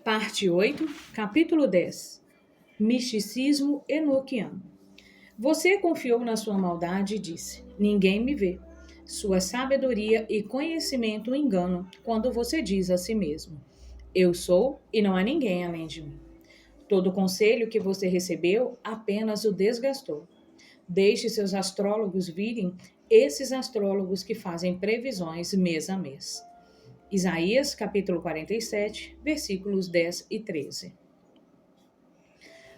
Parte 8, capítulo 10. Misticismo enoquiano. Você confiou na sua maldade e disse: ninguém me vê. Sua sabedoria e conhecimento o enganam quando você diz a si mesmo: eu sou e não há ninguém além de mim. Todo o conselho que você recebeu apenas o desgastou. Deixe seus astrólogos virem, esses astrólogos que fazem previsões mês a mês. Isaías, capítulo 47, versículos 10 e 13.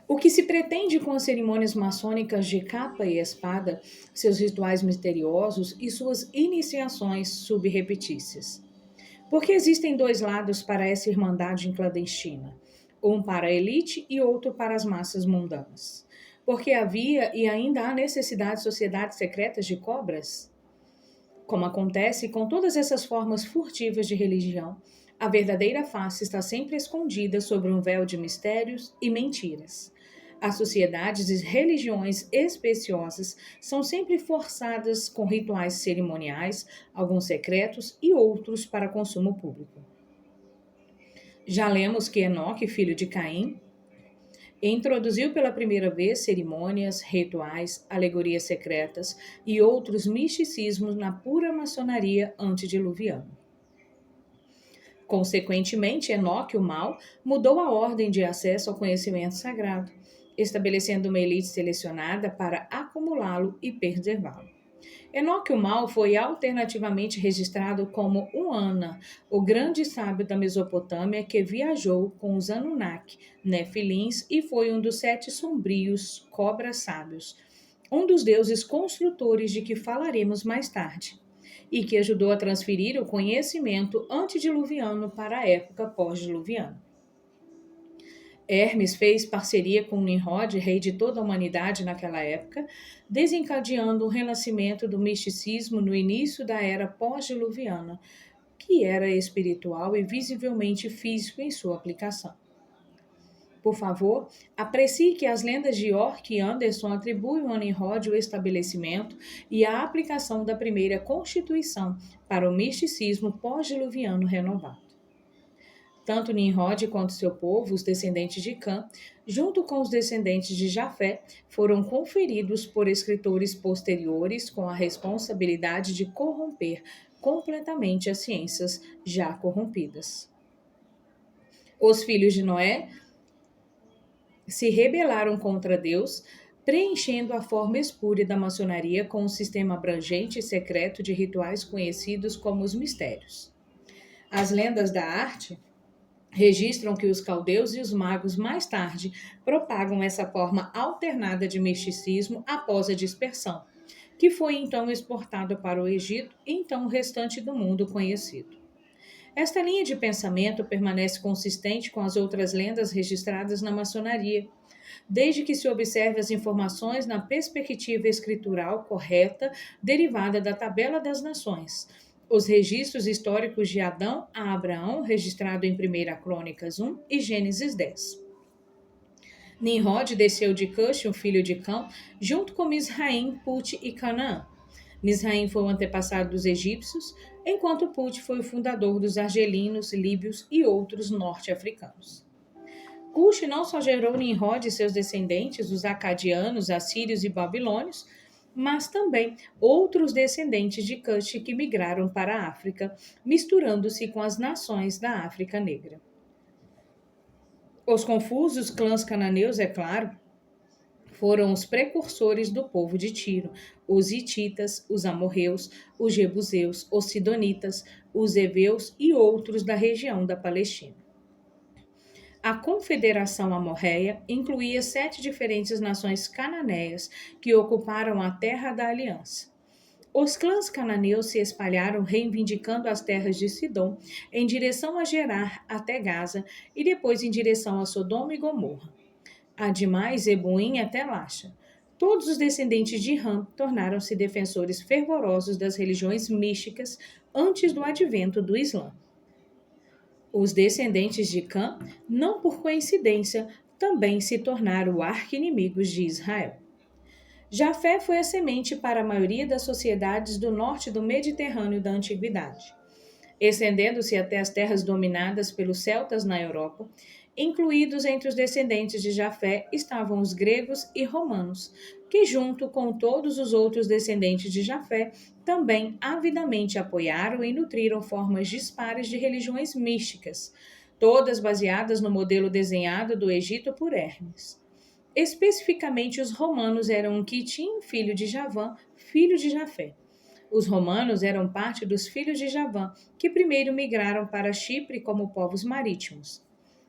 O que se pretende com as cerimônias maçônicas de capa e espada, seus rituais misteriosos e suas iniciações subrepetícias? Porque existem dois lados para essa irmandade clandestina, um para a elite e outro para as massas mundanas. Porque havia e ainda há necessidade de sociedades secretas de cobras? Como acontece com todas essas formas furtivas de religião, a verdadeira face está sempre escondida sobre um véu de mistérios e mentiras. As sociedades e religiões especiosas são sempre forçadas com rituais cerimoniais, alguns secretos e outros para consumo público. Já lemos que Enoque, filho de Caim, introduziu pela primeira vez cerimônias, rituais, alegorias secretas e outros misticismos na pura maçonaria antediluviana. Consequentemente, Enoque, o mau, mudou a ordem de acesso ao conhecimento sagrado, estabelecendo uma elite selecionada para acumulá-lo e preservá-lo. Enoque, o mau, foi alternativamente registrado como Uana, o grande sábio da Mesopotâmia que viajou com os Anunnaki, Nefilins, e foi um dos 7 sombrios cobras sábios, um dos deuses construtores de que falaremos mais tarde, e que ajudou a transferir o conhecimento antediluviano para a época pós-diluviana. Hermes fez parceria com Nimrod, rei de toda a humanidade naquela época, desencadeando um renascimento do misticismo no início da era pós-diluviana, que era espiritual e visivelmente físico em sua aplicação. Por favor, aprecie que as lendas de York e Anderson atribuem a Nimrod o estabelecimento e a aplicação da primeira constituição para o misticismo pós-diluviano renovado. Tanto Nimrod quanto seu povo, os descendentes de Cã, junto com os descendentes de Jafé, foram conferidos por escritores posteriores com a responsabilidade de corromper completamente as ciências já corrompidas. Os filhos de Noé se rebelaram contra Deus, preenchendo a forma espúria da maçonaria com um sistema abrangente e secreto de rituais conhecidos como os mistérios. As lendas da arte registram que os caldeus e os magos mais tarde propagam essa forma alternada de misticismo após a dispersão, que foi então exportada para o Egito e então o restante do mundo conhecido. Esta linha de pensamento permanece consistente com as outras lendas registradas na maçonaria, desde que se observe as informações na perspectiva escritural correta derivada da Tabela das Nações, os registros históricos de Adão a Abraão, registrado em 1 Crônicas 1 e Gênesis 10. Nimrod desceu de Cush, o filho de Cão, junto com Misraim, Put e Canaã. Misraim foi o antepassado dos egípcios, enquanto Put foi o fundador dos argelinos, líbios e outros norte-africanos. Cush não só gerou Nimrod e seus descendentes, os acadianos, assírios e babilônios, mas também outros descendentes de Cush que migraram para a África, misturando-se com as nações da África Negra. Os confusos clãs cananeus, é claro, foram os precursores do povo de Tiro, os hititas, os amorreus, os jebuseus, os sidonitas, os heveus e outros da região da Palestina. A Confederação Amorreia incluía 7 diferentes nações cananeias que ocuparam a Terra da Aliança. Os clãs cananeus se espalharam reivindicando as terras de Sidom em direção a Gerar até Gaza e depois em direção a Sodoma e Gomorra. Ademais, Zeboim até Lacha. Todos os descendentes de Ram tornaram-se defensores fervorosos das religiões místicas antes do advento do Islã. Os descendentes de Cã, não por coincidência, também se tornaram arqui-inimigos de Israel. Jafé foi a semente para a maioria das sociedades do norte do Mediterrâneo da antiguidade. estendendo-se até as terras dominadas pelos celtas na Europa. Incluídos entre os descendentes de Jafé estavam os gregos e romanos, que, junto com todos os outros descendentes de Jafé, também avidamente apoiaram e nutriram formas dispares de religiões místicas, todas baseadas no modelo desenhado do Egito por Hermes. Especificamente, os romanos eram um Quitim, filho de Javã, filho de Jafé. Os romanos eram parte dos filhos de Javã, que primeiro migraram para Chipre como povos marítimos.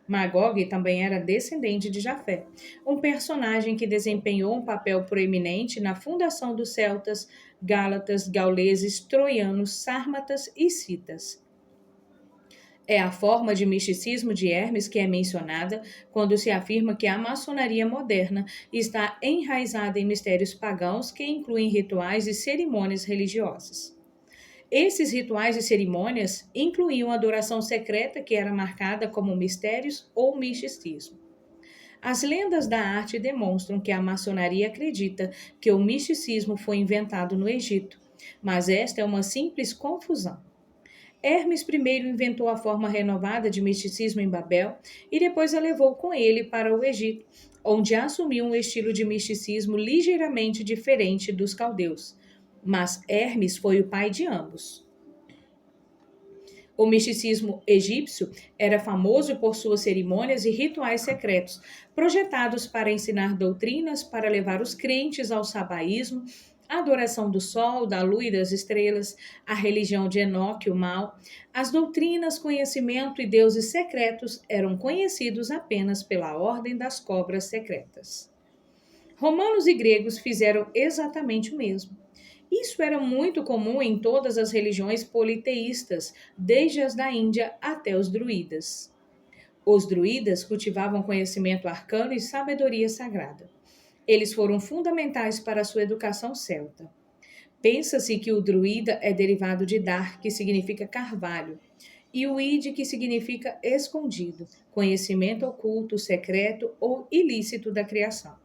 Magog também era descendente de Jafé, um personagem que desempenhou um papel proeminente na fundação dos celtas, gálatas, gauleses, troianos, sármatas e citas. É a forma de misticismo de Hermes que é mencionada quando se afirma que a maçonaria moderna está enraizada em mistérios pagãos que incluem rituais e cerimônias religiosas. Esses rituais e cerimônias incluíam a adoração secreta, que era marcada como mistérios ou misticismo. As lendas da arte demonstram que a maçonaria acredita que o misticismo foi inventado no Egito, mas esta é uma simples confusão. Hermes primeiro inventou a forma renovada de misticismo em Babel e depois a levou com ele para o Egito, onde assumiu um estilo de misticismo ligeiramente diferente dos caldeus. Mas Hermes foi o pai de ambos. O misticismo egípcio era famoso por suas cerimônias e rituais secretos, projetados para ensinar doutrinas para levar os crentes ao sabaísmo, a adoração do sol, da lua e das estrelas, a religião de Enoque, o mal. As doutrinas, conhecimento e deuses secretos eram conhecidos apenas pela ordem das cobras secretas. Romanos e gregos fizeram exatamente o mesmo. Isso era muito comum em todas as religiões politeístas, desde as da Índia até os druidas. Os druidas cultivavam conhecimento arcano e sabedoria sagrada. Eles foram fundamentais para a sua educação celta. Pensa-se que o druida é derivado de dar, que significa carvalho, e o id, que significa escondido, conhecimento oculto, secreto ou ilícito da criação.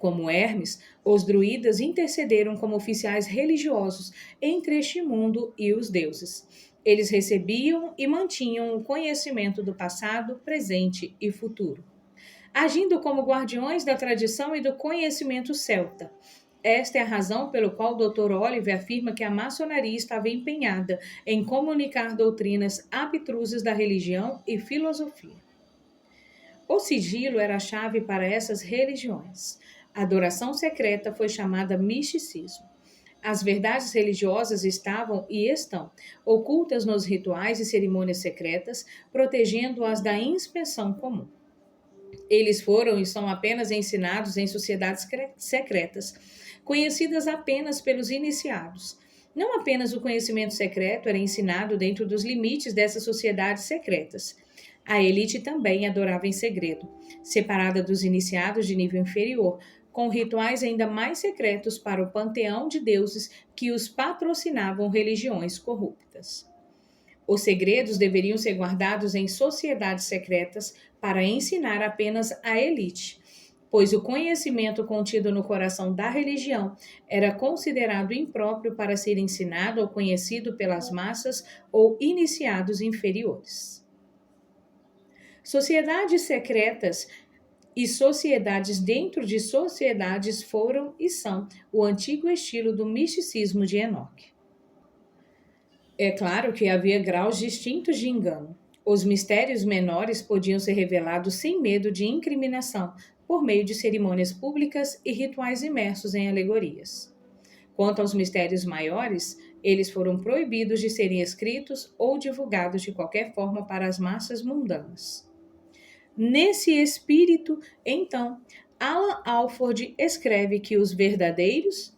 Como Hermes, os druidas intercederam como oficiais religiosos entre este mundo e os deuses. Eles recebiam e mantinham o conhecimento do passado, presente e futuro, agindo como guardiões da tradição e do conhecimento celta. Esta é a razão pelo qual o Dr. Oliver afirma que a maçonaria estava empenhada em comunicar doutrinas abstrusas da religião e filosofia. O sigilo era a chave para essas religiões. A adoração secreta foi chamada misticismo. As verdades religiosas estavam e estão ocultas nos rituais e cerimônias secretas, protegendo-as da inspeção comum. Eles foram e são apenas ensinados em sociedades secretas, conhecidas apenas pelos iniciados. Não apenas o conhecimento secreto era ensinado dentro dos limites dessas sociedades secretas. A elite também adorava em segredo, separada dos iniciados de nível inferior, com rituais ainda mais secretos para o panteão de deuses que os patrocinavam religiões corruptas. Os segredos deveriam ser guardados em sociedades secretas para ensinar apenas a elite, pois o conhecimento contido no coração da religião era considerado impróprio para ser ensinado ou conhecido pelas massas ou iniciados inferiores. Sociedades secretas e sociedades dentro de sociedades foram e são o antigo estilo do misticismo de Enoque. É claro que havia graus distintos de engano. Os mistérios menores podiam ser revelados sem medo de incriminação, por meio de cerimônias públicas e rituais imersos em alegorias. Quanto aos mistérios maiores, eles foram proibidos de serem escritos ou divulgados de qualquer forma para as massas mundanas. Nesse espírito, então, Alan Alford escreve que os verdadeiros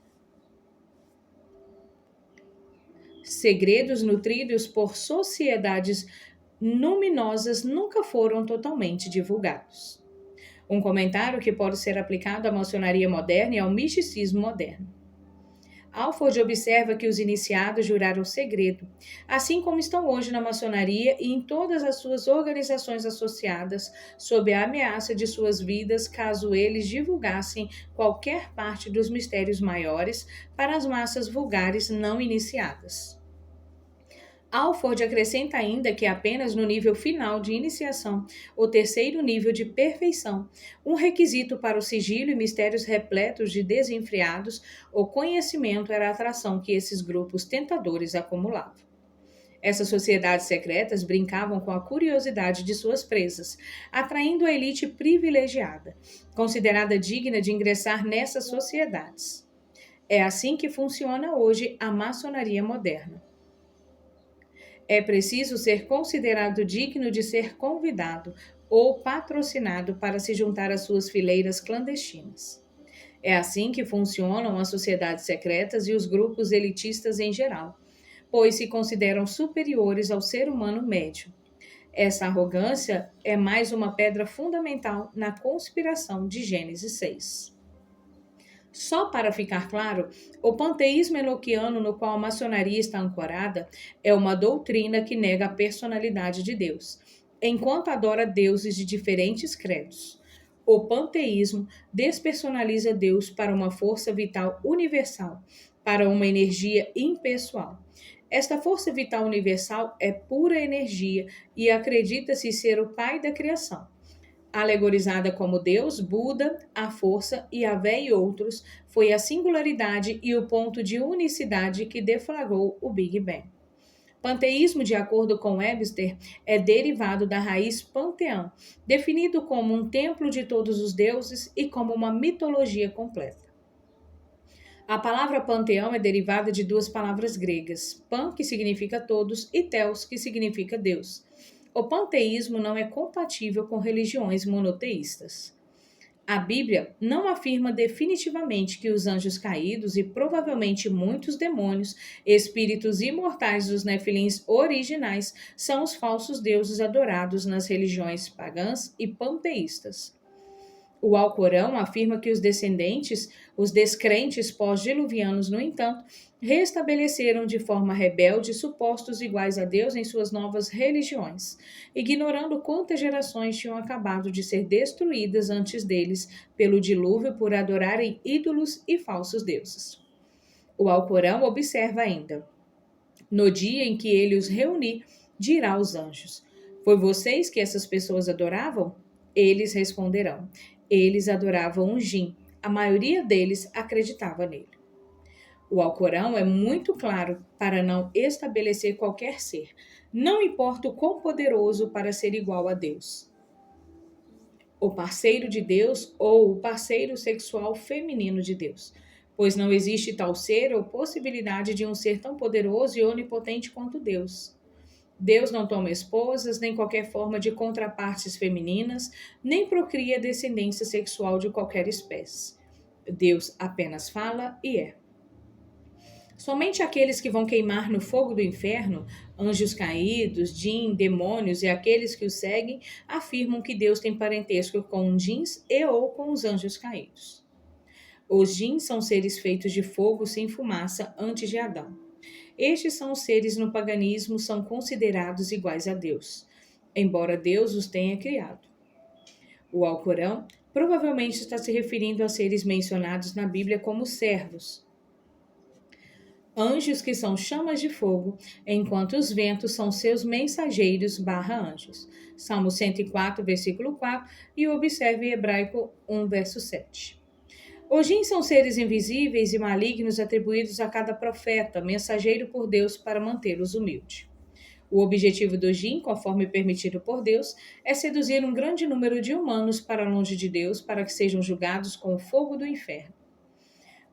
segredos nutridos por sociedades luminosas nunca foram totalmente divulgados. Um comentário que pode ser aplicado à maçonaria moderna e ao misticismo moderno. Alford observa que os iniciados juraram segredo, assim como estão hoje na maçonaria e em todas as suas organizações associadas, sob a ameaça de suas vidas caso eles divulgassem qualquer parte dos mistérios maiores para as massas vulgares não iniciadas. Alford acrescenta ainda que apenas no nível final de iniciação, o terceiro nível de perfeição, um requisito para o sigilo e mistérios repletos de desenfreados, o conhecimento era a atração que esses grupos tentadores acumulavam. Essas sociedades secretas brincavam com a curiosidade de suas presas, atraindo a elite privilegiada, considerada digna de ingressar nessas sociedades. É assim que funciona hoje a maçonaria moderna. É preciso ser considerado digno de ser convidado ou patrocinado para se juntar às suas fileiras clandestinas. É assim que funcionam as sociedades secretas e os grupos elitistas em geral, pois se consideram superiores ao ser humano médio. Essa arrogância é mais uma pedra fundamental na conspiração de Gênesis 6. Só para ficar claro, o panteísmo enoquiano no qual a maçonaria está ancorada é uma doutrina que nega a personalidade de Deus, enquanto adora deuses de diferentes credos. O panteísmo despersonaliza Deus para uma força vital universal, para uma energia impessoal. Esta força vital universal é pura energia e acredita-se ser o pai da criação. Alegorizada como Deus, Buda, a força, Yahvé e outros, foi a singularidade e o ponto de unicidade que deflagrou o Big Bang. Panteísmo, de acordo com Webster, é derivado da raiz panteão, definido como um templo de todos os deuses e como uma mitologia completa. A palavra panteão é derivada de duas palavras gregas, pan, que significa todos, e theos, que significa Deus. O panteísmo não é compatível com religiões monoteístas. A Bíblia não afirma definitivamente que os anjos caídos e provavelmente muitos demônios, espíritos imortais dos nefilins originais, são os falsos deuses adorados nas religiões pagãs e panteístas. O Alcorão afirma que os descendentes, os descrentes pós-diluvianos, no entanto, restabeleceram de forma rebelde supostos iguais a Deus em suas novas religiões, ignorando quantas gerações tinham acabado de ser destruídas antes deles pelo dilúvio por adorarem ídolos e falsos deuses. O Alcorão observa ainda: no dia em que ele os reunir, dirá aos anjos: foi vocês que essas pessoas adoravam? Eles responderão: eles adoravam um jin. A maioria deles acreditava nele. O Alcorão é muito claro para não estabelecer qualquer ser, não importa o quão poderoso para ser igual a Deus. O parceiro de Deus ou o parceiro sexual feminino de Deus, pois não existe tal ser ou possibilidade de um ser tão poderoso e onipotente quanto Deus. Deus não toma esposas, nem qualquer forma de contrapartes femininas, nem procria descendência sexual de qualquer espécie. Deus apenas fala e é. Somente aqueles que vão queimar no fogo do inferno, anjos caídos, jin, demônios e aqueles que os seguem, afirmam que Deus tem parentesco com os jins e ou com os anjos caídos. Os jins são seres feitos de fogo sem fumaça antes de Adão. Estes são os seres no paganismo são considerados iguais a Deus, embora Deus os tenha criado. O Alcorão provavelmente está se referindo a seres mencionados na Bíblia como servos, anjos que são chamas de fogo, enquanto os ventos são seus mensageiros /anjos. Salmo 104, versículo 4, e observe Hebraico 1, verso 7. Os jins são seres invisíveis e malignos atribuídos a cada profeta, mensageiro por Deus para mantê-los humildes. O objetivo do jin, conforme permitido por Deus, é seduzir um grande número de humanos para longe de Deus para que sejam julgados com o fogo do inferno.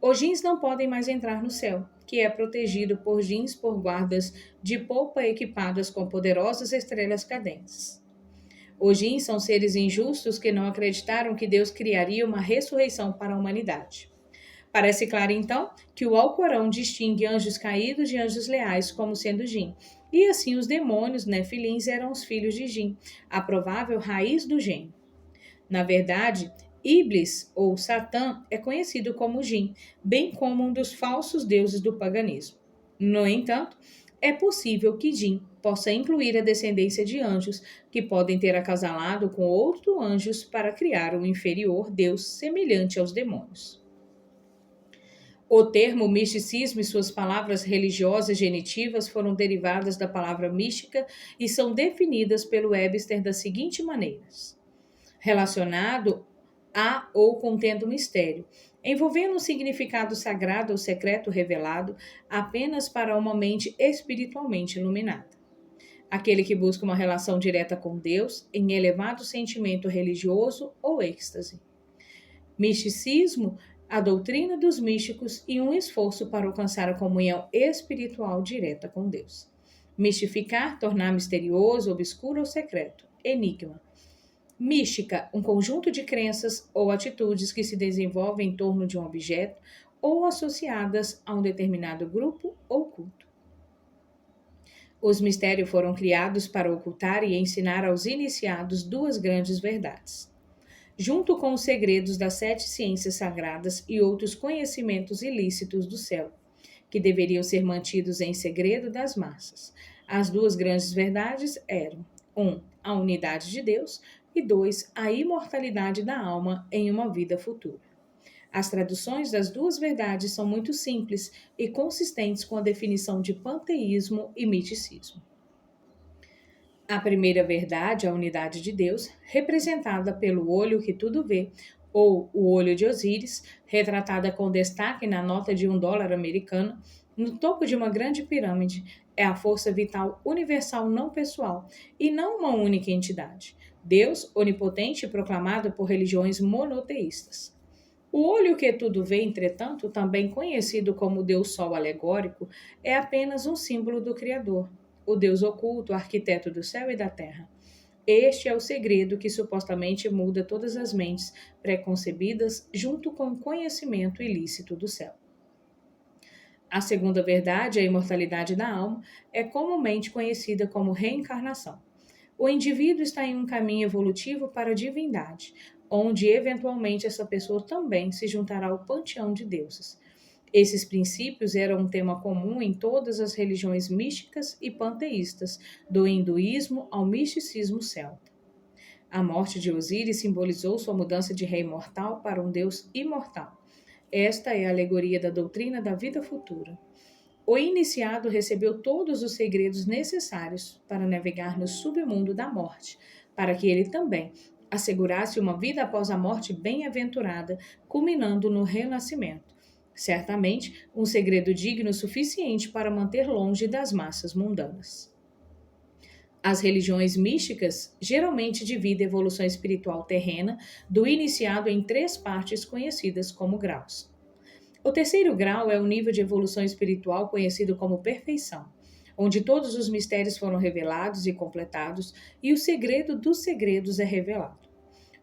Os jins não podem mais entrar no céu, que é protegido por jins por guardas de polpa equipadas com poderosas estrelas cadentes. Os jins são seres injustos que não acreditaram que Deus criaria uma ressurreição para a humanidade. Parece claro, então, que o Alcorão distingue anjos caídos de anjos leais como sendo jin, e assim os demônios nefilins eram os filhos de jin, a provável raiz do gênio. Na verdade, Iblis, ou Satã, é conhecido como jin, bem como um dos falsos deuses do paganismo. No entanto, é possível que jin possa incluir a descendência de anjos que podem ter acasalado com outros anjos para criar um inferior deus semelhante aos demônios. O termo misticismo e suas palavras religiosas genitivas foram derivadas da palavra mística e são definidas pelo Webster das seguintes maneiras: relacionado a ou contendo mistério, envolvendo um significado sagrado ou secreto revelado apenas para uma mente espiritualmente iluminada. Aquele que busca uma relação direta com Deus em elevado sentimento religioso ou êxtase. Misticismo, a doutrina dos místicos e um esforço para alcançar a comunhão espiritual direta com Deus. Mistificar, tornar misterioso, obscuro ou secreto. Enigma. Mística, um conjunto de crenças ou atitudes que se desenvolvem em torno de um objeto ou associadas a um determinado grupo ou culto. Os mistérios foram criados para ocultar e ensinar aos iniciados duas grandes verdades. Junto com os segredos das 7 ciências sagradas e outros conhecimentos ilícitos do céu, que deveriam ser mantidos em segredo das massas. As duas grandes verdades eram: 1. A unidade de Deus e 2. A imortalidade da alma em uma vida futura. As traduções das duas verdades são muito simples e consistentes com a definição de panteísmo e miticismo. A primeira verdade, a unidade de Deus, representada pelo olho que tudo vê, ou o olho de Osíris, retratada com destaque na nota de $1 americano, no topo de uma grande pirâmide, é a força vital universal não pessoal e não uma única entidade. Deus onipotente proclamado por religiões monoteístas. O olho que tudo vê, entretanto, também conhecido como Deus Sol alegórico, é apenas um símbolo do Criador, o Deus oculto, arquiteto do céu e da terra. Este é o segredo que supostamente muda todas as mentes preconcebidas junto com o conhecimento ilícito do céu. A segunda verdade, a imortalidade da alma, é comumente conhecida como reencarnação. O indivíduo está em um caminho evolutivo para a divindade, onde eventualmente essa pessoa também se juntará ao panteão de deuses. Esses princípios eram um tema comum em todas as religiões místicas e panteístas, do hinduísmo ao misticismo celta. A morte de Osíris simbolizou sua mudança de rei mortal para um deus imortal. Esta é a alegoria da doutrina da vida futura. O iniciado recebeu todos os segredos necessários para navegar no submundo da morte, para que ele também assegurasse uma vida após a morte bem-aventurada, culminando no renascimento. Certamente, um segredo digno o suficiente para manter longe das massas mundanas. As religiões místicas geralmente dividem a evolução espiritual terrena do iniciado em 3 partes conhecidas como graus. O terceiro grau é o nível de evolução espiritual conhecido como perfeição, onde todos os mistérios foram revelados e completados e o segredo dos segredos é revelado.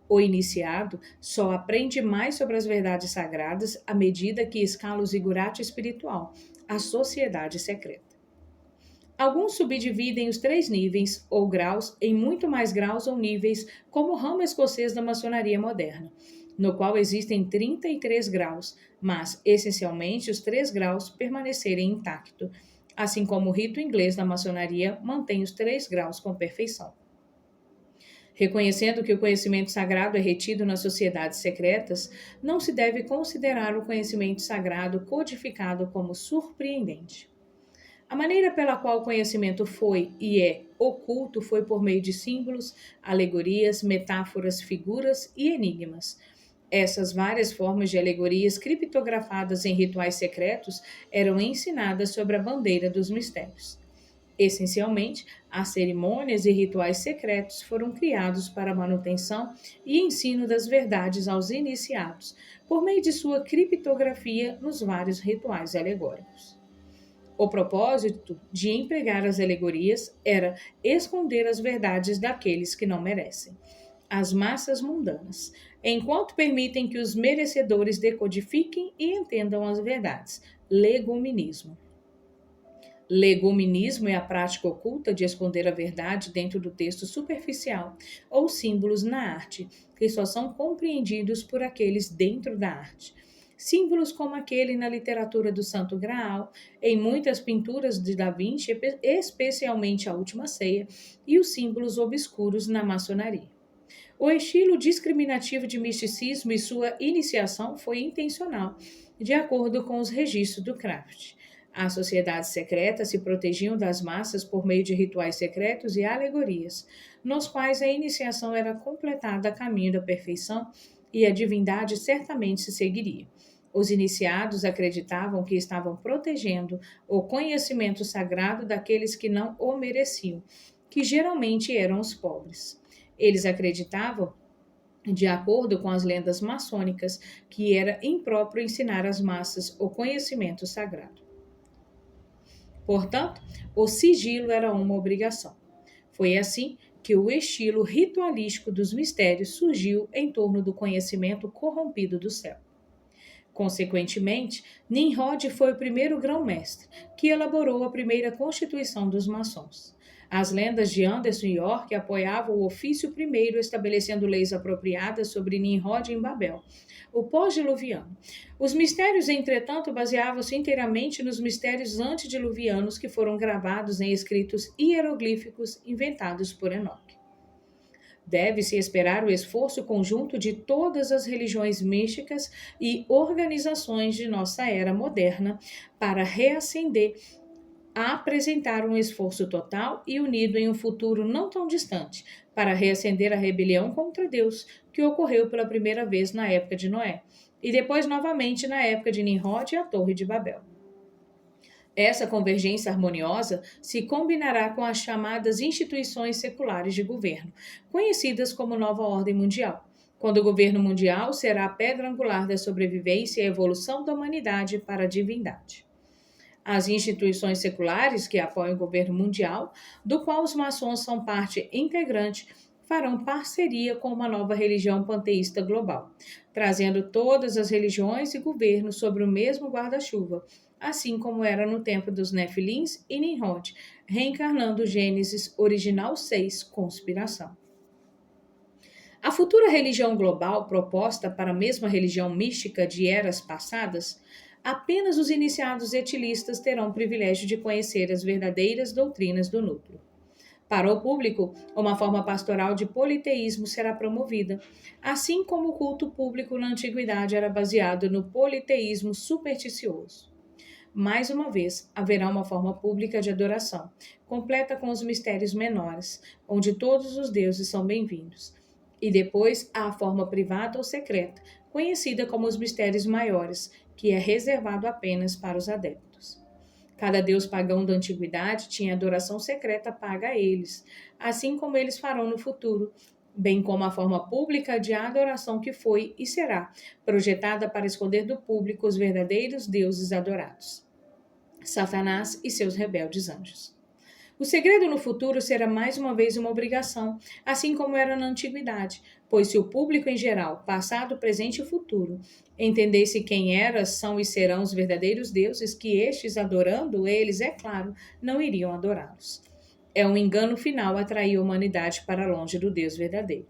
O iniciado só aprende mais sobre as verdades sagradas à medida que escala o zigurate espiritual, a sociedade secreta. Alguns subdividem os 3 níveis ou graus em muito mais graus ou níveis, como o ramo escocês da maçonaria moderna, no qual existem 33 graus, mas, essencialmente, os 3 graus permanecerem intactos, assim como o rito inglês da maçonaria mantém os 3 graus com perfeição. Reconhecendo que o conhecimento sagrado é retido nas sociedades secretas, não se deve considerar o conhecimento sagrado codificado como surpreendente. A maneira pela qual o conhecimento foi e é oculto foi por meio de símbolos, alegorias, metáforas, figuras e enigmas. Essas várias formas de alegorias criptografadas em rituais secretos eram ensinadas sobre a bandeira dos mistérios. Essencialmente, as cerimônias e rituais secretos foram criados para a manutenção e ensino das verdades aos iniciados, por meio de sua criptografia nos vários rituais alegóricos. O propósito de empregar as alegorias era esconder as verdades daqueles que não merecem, as massas mundanas, enquanto permitem que os merecedores decodifiquem e entendam as verdades. Leguminismo. Leguminismo é a prática oculta de esconder a verdade dentro do texto superficial ou símbolos na arte, que só são compreendidos por aqueles dentro da arte. Símbolos como aquele na literatura do Santo Graal, em muitas pinturas de Da Vinci, especialmente a Última Ceia, e os símbolos obscuros na maçonaria. O estilo discriminativo de misticismo e sua iniciação foi intencional, de acordo com os registros do Kraft. As sociedades secretas se protegiam das massas por meio de rituais secretos e alegorias, nos quais a iniciação era completada a caminho da perfeição e a divindade certamente se seguiria. Os iniciados acreditavam que estavam protegendo o conhecimento sagrado daqueles que não o mereciam, que geralmente eram os pobres. Eles acreditavam, de acordo com as lendas maçônicas, que era impróprio ensinar às massas o conhecimento sagrado. Portanto, o sigilo era uma obrigação. Foi assim que o estilo ritualístico dos mistérios surgiu em torno do conhecimento corrompido do céu. Consequentemente, Nimrod foi o primeiro grão-mestre que elaborou a primeira constituição dos maçons. As lendas de Anderson York apoiavam o ofício primeiro, estabelecendo leis apropriadas sobre Nimrod em Babel, o pós-diluviano. Os mistérios, entretanto, baseavam-se inteiramente nos mistérios antediluvianos que foram gravados em escritos hieroglíficos inventados por Enoque. Deve-se esperar o esforço conjunto de todas as religiões místicas e organizações de nossa era moderna para reacender a apresentar um esforço total e unido em um futuro não tão distante, para reacender a rebelião contra Deus, que ocorreu pela primeira vez na época de Noé, e depois novamente na época de Nimrod e a Torre de Babel. Essa convergência harmoniosa se combinará com as chamadas instituições seculares de governo, conhecidas como Nova Ordem Mundial, quando o governo mundial será a pedra angular da sobrevivência e evolução da humanidade para a divindade. As instituições seculares que apoiam o governo mundial, do qual os maçons são parte integrante, farão parceria com uma nova religião panteísta global, trazendo todas as religiões e governos sobre o mesmo guarda-chuva, assim como era no tempo dos Nefilins e Nimrod, reencarnando Gênesis original 6, conspiração. A futura religião global proposta para a mesma religião mística de eras passadas, apenas os iniciados etilistas terão o privilégio de conhecer as verdadeiras doutrinas do núcleo. Para o público, uma forma pastoral de politeísmo será promovida, assim como o culto público na antiguidade era baseado no politeísmo supersticioso. Mais uma vez, haverá uma forma pública de adoração, completa com os mistérios menores, onde todos os deuses são bem-vindos. E depois há a forma privada ou secreta, conhecida como os mistérios maiores, que é reservado apenas para os adeptos. Cada deus pagão da antiguidade tinha adoração secreta paga a eles, assim como eles farão no futuro, bem como a forma pública de adoração que foi e será projetada para esconder do público os verdadeiros deuses adorados. Satanás e seus rebeldes anjos. O segredo no futuro será mais uma vez uma obrigação, assim como era na antiguidade, pois se o público em geral, passado, presente e futuro, entendesse quem eram, são e serão os verdadeiros deuses, que estes, adorando eles, é claro, não iriam adorá-los. É um engano final atrair a humanidade para longe do Deus verdadeiro.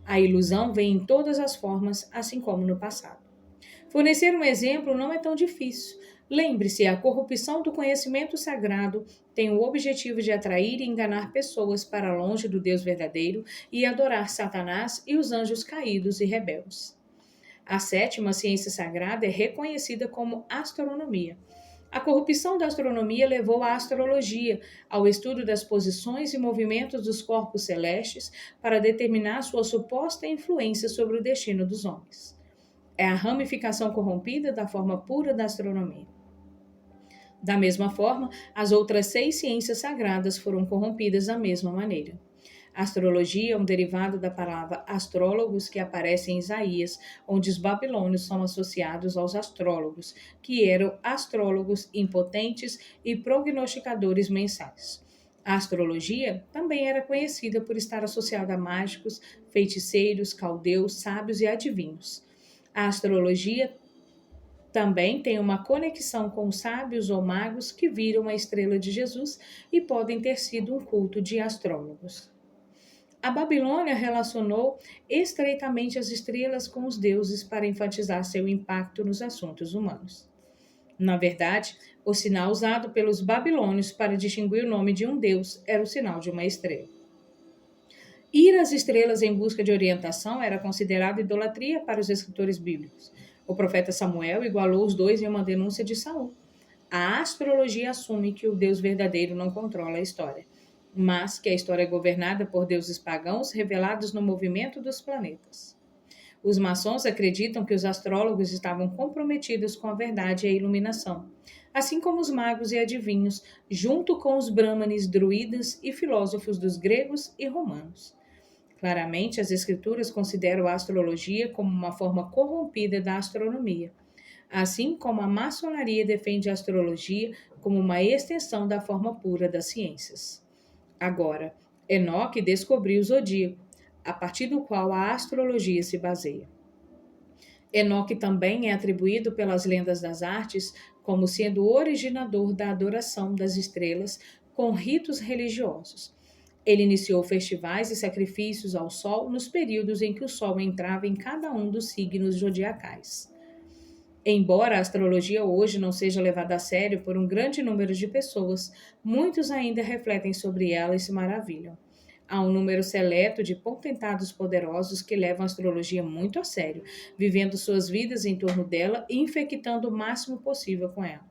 A ilusão vem em todas as formas, assim como no passado. Fornecer um exemplo não é tão difícil. Lembre-se, a corrupção do conhecimento sagrado tem o objetivo de atrair e enganar pessoas para longe do Deus verdadeiro e adorar Satanás e os anjos caídos e rebeldes. A sétima ciência sagrada é reconhecida como astronomia. A corrupção da astronomia levou a astrologia, ao estudo das posições e movimentos dos corpos celestes para determinar sua suposta influência sobre o destino dos homens. É a ramificação corrompida da forma pura da astronomia. Da mesma forma, as outras 6 ciências sagradas foram corrompidas da mesma maneira. A astrologia é um derivado da palavra astrólogos que aparece em Isaías, onde os babilônios são associados aos astrólogos, que eram astrólogos impotentes e prognosticadores mensais. A astrologia também era conhecida por estar associada a mágicos, feiticeiros, caldeus, sábios e adivinhos. A astrologia também tem uma conexão com sábios ou magos que viram a estrela de Jesus e podem ter sido um culto de astrólogos. A Babilônia relacionou estreitamente as estrelas com os deuses para enfatizar seu impacto nos assuntos humanos. Na verdade, o sinal usado pelos babilônios para distinguir o nome de um deus era o sinal de uma estrela. Ir Seguir as estrelas em busca de orientação era considerado idolatria para os escritores bíblicos. O profeta Samuel igualou os dois em uma denúncia de Saul. A astrologia assume que o Deus verdadeiro não controla a história, mas que a história é governada por deuses pagãos revelados no movimento dos planetas. Os maçons acreditam que os astrólogos estavam comprometidos com a verdade e a iluminação, assim como os magos e adivinhos, junto com os brahmanes, druidas e filósofos dos gregos e romanos. Claramente, as escrituras consideram a astrologia como uma forma corrompida da astronomia, assim como a maçonaria defende a astrologia como uma extensão da forma pura das ciências. Agora, Enoque descobriu o zodíaco, a partir do qual a astrologia se baseia. Enoque também é atribuído pelas lendas das artes como sendo o originador da adoração das estrelas com ritos religiosos. Ele iniciou festivais e sacrifícios ao sol nos períodos em que o sol entrava em cada um dos signos zodiacais. Embora a astrologia hoje não seja levada a sério por um grande número de pessoas, muitos ainda refletem sobre ela e se maravilham. Há um número seleto de potentados poderosos que levam a astrologia muito a sério, vivendo suas vidas em torno dela e infectando o máximo possível com ela.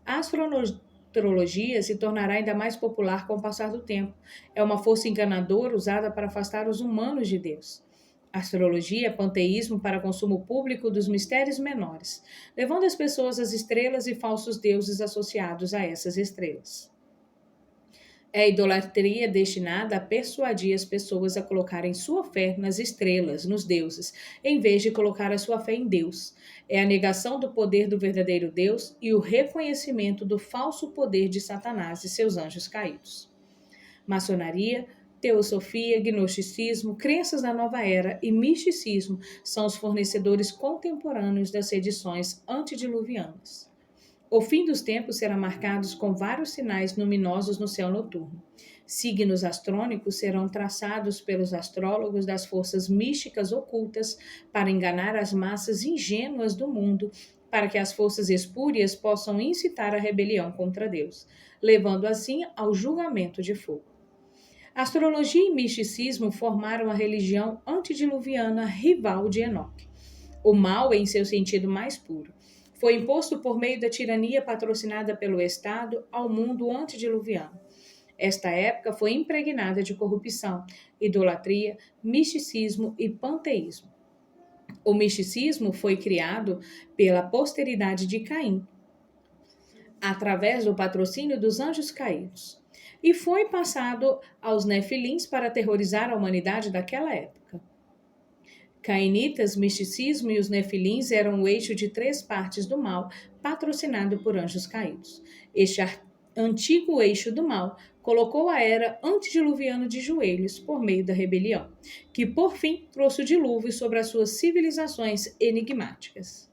A astrologia se tornará ainda mais popular com o passar do tempo. É uma força enganadora usada para afastar os humanos de Deus. Astrologia é panteísmo para consumo público dos mistérios menores, levando as pessoas às estrelas e falsos deuses associados a essas estrelas. É idolatria destinada a persuadir as pessoas a colocarem sua fé nas estrelas, nos deuses, em vez de colocar a sua fé em Deus. É a negação do poder do verdadeiro Deus e o reconhecimento do falso poder de Satanás e seus anjos caídos. Maçonaria, teosofia, gnosticismo, crenças da nova era e misticismo são os fornecedores contemporâneos das edições antediluvianas. O fim dos tempos será marcado com vários sinais luminosos no céu noturno. Signos astrônicos serão traçados pelos astrólogos das forças místicas ocultas para enganar as massas ingênuas do mundo, para que as forças espúrias possam incitar a rebelião contra Deus, levando assim ao julgamento de fogo. Astrologia e misticismo formaram a religião antediluviana rival de Enoque. O mal em seu sentido mais puro. Foi imposto por meio da tirania patrocinada pelo Estado ao mundo antediluviano. Esta época foi impregnada de corrupção, idolatria, misticismo e panteísmo. O misticismo foi criado pela posteridade de Caim, através do patrocínio dos anjos caídos, e foi passado aos nefilins para aterrorizar a humanidade daquela época. Cainitas, misticismo e os nefilins eram o eixo de 3 partes do mal, patrocinado por anjos caídos. Este antigo eixo do mal colocou a era antediluviana de joelhos por meio da rebelião, que por fim trouxe o dilúvio sobre as suas civilizações enigmáticas.